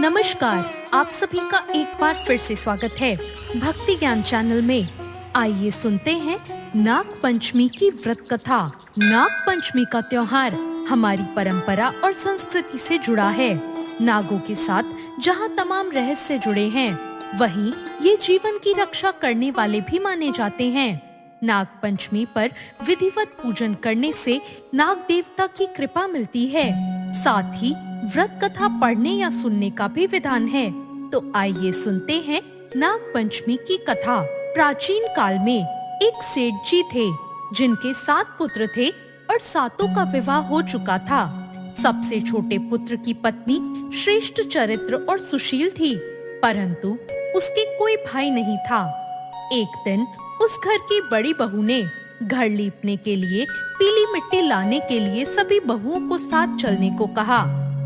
नमस्कार, आप सभी का एक बार फिर से स्वागत है भक्ति ज्ञान चैनल में। आइए सुनते हैं नाग पंचमी की व्रत कथा। नाग पंचमी का त्योहार हमारी परंपरा और संस्कृति से जुड़ा है। नागों के साथ जहां तमाम रहस्य जुड़े हैं, वहीं ये जीवन की रक्षा करने वाले भी माने जाते हैं। नाग पंचमी पर विधिवत पूजन करने से नाग देवता की कृपा मिलती है। साथ ही व्रत कथा पढ़ने या सुनने का भी विधान है। तो आइए सुनते हैं नाग पंचमी की कथा। प्राचीन काल में एक सेठ जी थे जिनके 7 पुत्र थे और सातों का विवाह हो चुका था। सबसे छोटे पुत्र की पत्नी श्रेष्ठ चरित्र और सुशील थी, परंतु उसके कोई भाई नहीं था। एक दिन उस घर की बड़ी बहू ने घर लीपने के लिए पीली मिट्टी लाने के लिए सभी बहुओं को साथ चलने को कहा,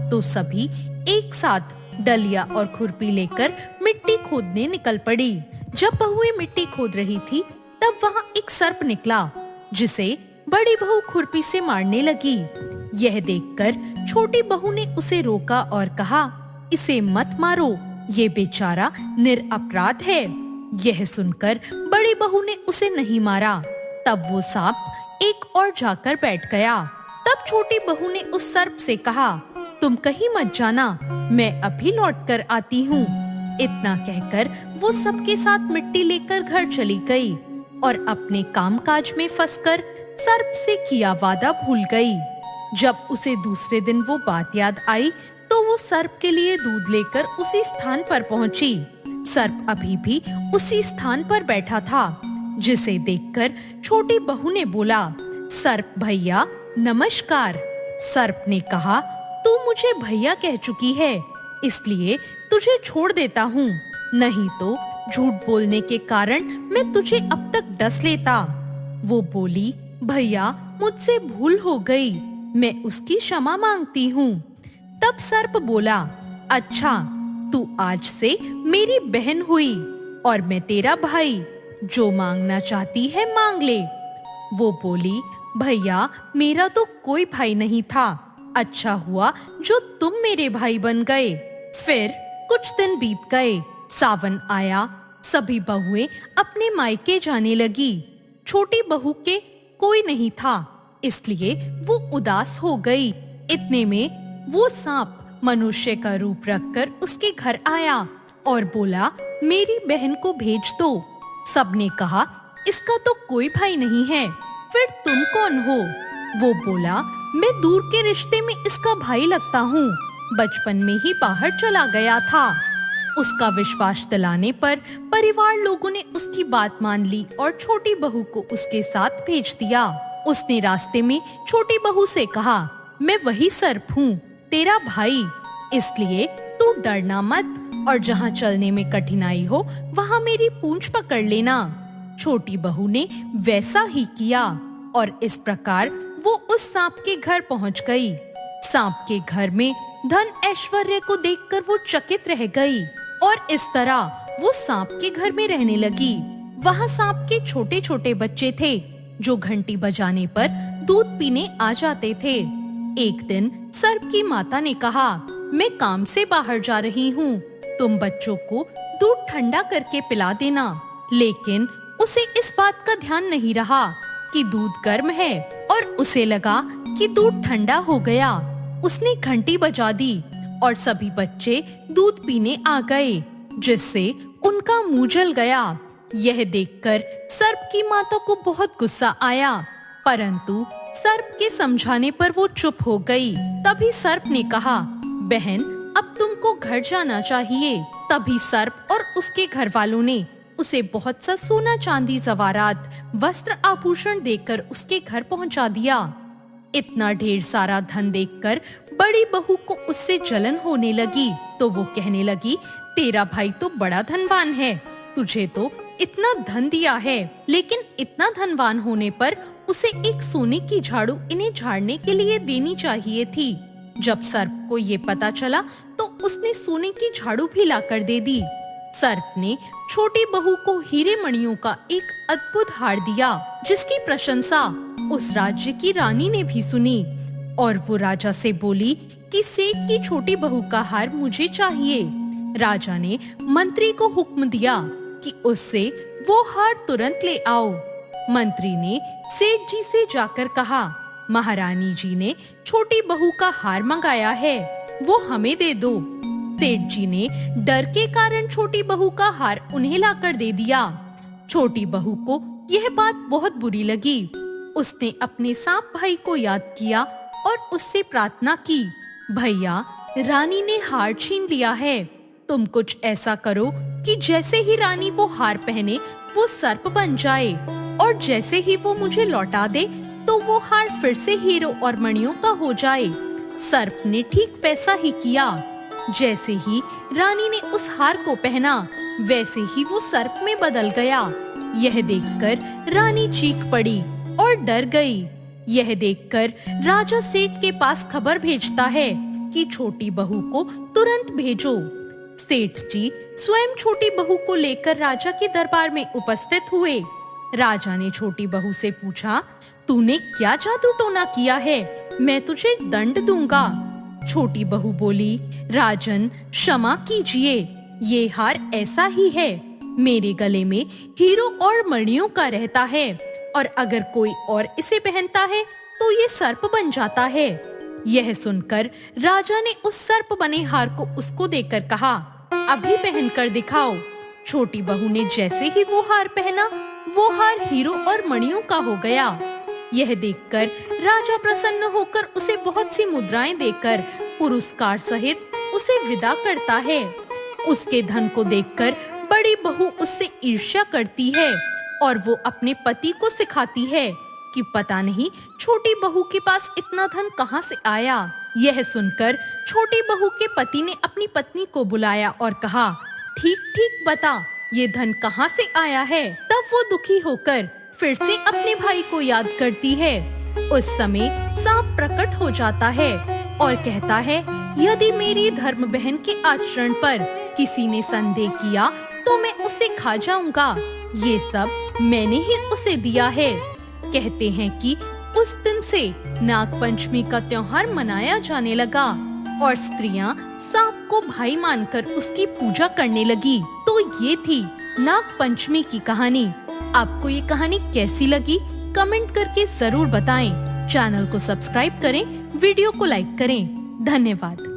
तो सभी एक साथ डलिया और खुरपी लेकर मिट्टी खोदने निकल पड़ी। जब बहुएं मिट्टी खोद रही थी, तब वहाँ एक सर्प निकला, जिसे बड़ी बहू खुरपी से मारने लगी। यह देखकर छोटी बहू ने उसे रोका और कहा, इसे मत मारो, ये बेचारा निरपराध है। यह सुनकर बड़ी बहू ने उसे नहीं मारा। तब वो सांप एक और जाकर बैठ गया। तब छोटी बहू ने उस सर्प से कहा, तुम कहीं मत जाना, मैं अभी लौट कर आती हूँ। इतना कहकर वो सबके साथ मिट्टी लेकर घर चली गई और अपने कामकाज में फंसकर सर्प से किया वादा भूल गई। जब उसे दूसरे दिन वो बात याद आई, तो वो सर्प के लिए दूध लेकर उसी स्थान पर पहुंची। सर्प अभी भी उसी स्थान पर बैठा था, जिसे देखकर छोटी बहू ने बोला, सर्प भैया नमस्कार। सर्प ने कहा, तू मुझे भैया कह चुकी है, इसलिए तुझे छोड़ देता हूँ, नहीं तो झूठ बोलने के कारण मैं तुझे अब तक डस लेता। वो बोली, भैया मुझसे भूल हो गई, मैं उसकी क्षमा मांगती हूँ। तब सर्प बोला, अच्छा, तू आज से मेरी बहन हुई और मैं तेरा भाई, जो मांगना चाहती है मांग ले। वो बोली, भैया मेरा तो कोई भाई नहीं था, अच्छा हुआ जो तुम मेरे भाई बन गए। फिर कुछ दिन बीत गए, सावन आया, सभी बहुएं अपने मायके जाने लगी। छोटी बहू के कोई नहीं था, इसलिए वो उदास हो गई। इतने में वो सांप मनुष्य का रूप रखकर उसके घर आया और बोला, मेरी बहन को भेज दो। सबने कहा, इसका तो कोई भाई नहीं है, फिर तुम कौन हो? वो बोला, मैं दूर के रिश्ते में इसका भाई लगता हूँ, बचपन में ही बाहर चला गया था। उसका विश्वास दिलाने पर परिवार लोगों ने उसकी बात मान ली और छोटी बहू को उसके साथ भेज दिया। उसने रास्ते में छोटी बहू से कहा, मैं वही सर्प हूँ, तेरा भाई, इसलिए तू डरना मत और जहाँ चलने में कठिनाई हो वहाँ मेरी पूंछ पकड़ लेना। छोटी बहू ने वैसा ही किया और इस प्रकार वो उस सांप के घर पहुँच गई। सांप के घर में धन ऐश्वर्य को देखकर वो चकित रह गई और इस तरह वो सांप के घर में रहने लगी। वहाँ सांप के छोटे छोटे बच्चे थे, जो घंटी बजाने पर दूध पीने आ जाते थे। एक दिन सर्प की माता ने कहा, मैं काम से बाहर जा रही हूँ, तुम बच्चों को दूध ठंडा करके पिला देना। लेकिन उसे इस बात का ध्यान नहीं रहा कि दूध गर्म है और उसे लगा कि दूध ठंडा हो गया। उसने घंटी बजा दी और सभी बच्चे दूध पीने आ गए, जिससे उनका मुंह जल गया। यह देखकर सर्प की माता को बहुत गुस्सा आया, परंतु सर्प के समझाने पर वो चुप हो गई। तभी सर्प ने कहा, बहन अब तुमको घर जाना चाहिए। तभी सर्प और उसके घर वालों ने उसे बहुत सा सोना चांदी जवारात वस्त्र आभूषण देकर उसके घर पहुंचा दिया। इतना ढेर सारा धन देखकर बड़ी बहू को उससे जलन होने लगी, तो वो कहने लगी, तेरा भाई तो बड़ा धनवान है, तुझे तो इतना धन दिया है, लेकिन इतना धनवान होने पर उसे एक सोने की झाड़ू इन्हें झाड़ने के लिए देनी चाहिए थी। जब सर्प को ये पता चला, तो उसने सोने की झाड़ू भी लाकर दे दी। सर्प ने छोटी बहू को हीरे मणियों का एक अद्भुत हार दिया, जिसकी प्रशंसा उस राज्य की रानी ने भी सुनी और वो राजा से बोली कि सेठ की छोटी बहू का हार मुझे चाहिए। राजा ने मंत्री को हुक्म दिया कि उससे वो हार तुरंत ले आओ। मंत्री ने सेठ जी से जाकर कहा, महारानी जी ने छोटी बहू का हार मंगाया है, वो हमें दे दो। सेठ जी ने डर के कारण छोटी बहू का हार उन्हें लाकर दे दिया। छोटी बहू को यह बात बहुत बुरी लगी। उसने अपने सांप भाई को याद किया और उससे प्रार्थना की, भैया, रानी ने हार छीन लिया है, तुम कुछ ऐसा करो कि जैसे ही रानी वो हार पहने वो सर्प बन जाए, और जैसे ही वो मुझे लौटा दे तो वो हार फिर से हीरो और मणियों का हो जाए। सर्प ने ठीक वैसा ही किया। जैसे ही रानी ने उस हार को पहना वैसे ही वो सर्प में बदल गया। यह देखकर रानी चीख पड़ी और डर गई। यह देखकर राजा सेठ के पास खबर भेजता है कि छोटी बहू को तुरंत भेजो। सेठ जी स्वयं छोटी बहू को लेकर राजा के दरबार में उपस्थित हुए। राजा ने छोटी बहू से पूछा, तूने क्या जादू टोना किया है? मैं तुझे दंड दूंगा। छोटी बहू बोली, राजन, क्षमा कीजिए, ये हार ऐसा ही है, मेरे गले में हीरो और मणियों का रहता है, और अगर कोई और इसे पहनता है तो ये सर्प बन जाता है। यह सुनकर राजा ने उस सर्प बने हार को उसको देकर कहा, अभी पहनकर दिखाओ। छोटी बहू ने जैसे ही वो हार पहना वो हार हीरो और मणियों का हो गया। यह देखकर राजा प्रसन्न होकर उसे बहुत सी मुद्राएं देकर पुरस्कार सहित उसे विदा करता है। उसके धन को देखकर बड़ी बहू उससे ईर्ष्या करती है और वो अपने पति को सिखाती है कि पता नहीं छोटी बहू के पास इतना धन कहाँ से आया। यह सुनकर छोटी बहू के पति ने अपनी पत्नी को बुलाया और कहा, ठीक ठीक बता, ये धन कहाँ से आया है। तब वो दुखी होकर फिर से अपने भाई को याद करती है। उस समय सांप प्रकट हो जाता है और कहता है, यदि मेरी धर्म बहन के आचरण पर किसी ने संदेह किया तो मैं उसे खा जाऊंगा। ये सब मैंने ही उसे दिया है। कहते हैं कि उस दिन से नाग पंचमी का त्योहार मनाया जाने लगा और स्त्रियां सांप को भाई मानकर उसकी पूजा करने लगी। तो ये थी नाग पंचमी की कहानी। आपको ये कहानी कैसी लगी कमेंट करके जरूर बताएं। चैनल को सब्सक्राइब करें, वीडियो को लाइक करें। धन्यवाद।